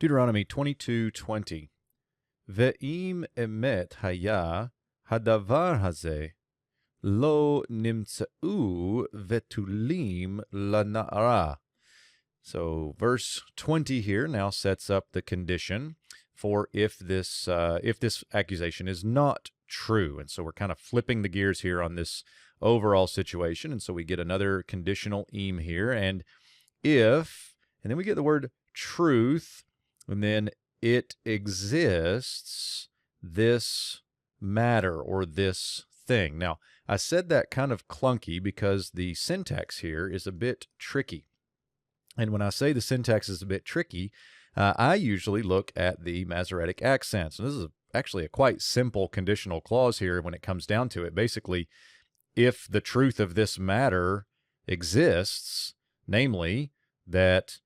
Deuteronomy 22:20. Ve'im emet haya hadavar hazeh lo nimtzeu vetulim lana'ara. So verse 20 here now sets up the condition for if this accusation is not true. And so we're kind of flipping the gears here on this overall situation. And so we get another conditional im here. And if, and then we get the word truth, and then it exists, this matter or this thing. Now, I said that kind of clunky because the syntax here is a bit tricky. And when I say the syntax is a bit tricky, I usually look at the Masoretic accents. And this is actually a quite simple conditional clause here when it comes down to it. Basically, if the truth of this matter exists, namely that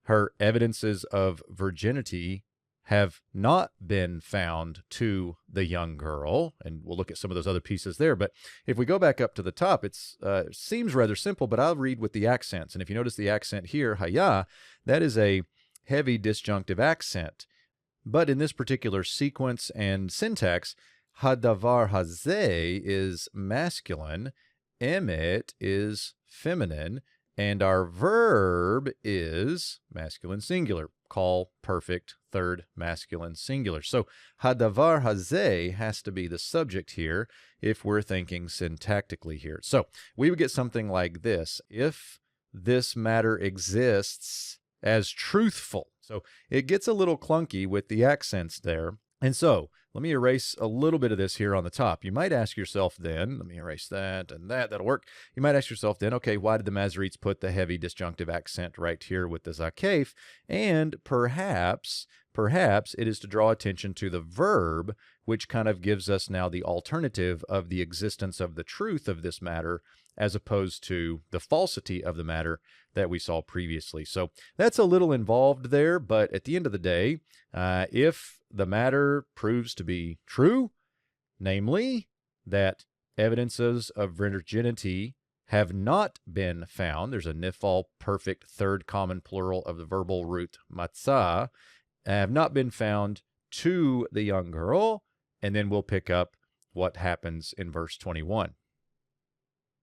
her evidences of virginity have not been found to the young girl, and we'll look at some of those other pieces there. But if we go back up to the top, it seems rather simple, but I'll read with the accents. And if you notice the accent here, haya, that is a heavy disjunctive accent. But in this particular sequence and syntax, hadavar hazeh is masculine, emet is feminine, and our verb is masculine singular. Call perfect third masculine singular. So hadavar hazeh has to be the subject here if we're thinking syntactically here. So we would get something like this. If this matter exists as truthful. So it gets a little clunky with the accents there. And so let me erase a little bit of this here on the top. You might ask yourself then, let me erase that and that, that'll work. You might ask yourself then, okay, why did the Masoretes put the heavy disjunctive accent right here with the zakef? And perhaps it is to draw attention to the verb, which kind of gives us now the alternative of the existence of the truth of this matter as opposed to the falsity of the matter that we saw previously. So that's a little involved there, but at the end of the day, if the matter proves to be true, namely that evidences of virginity have not been found, there's a nifal perfect third common plural of the verbal root matzah, have not been found to the young girl, and then we'll pick up what happens in verse 21.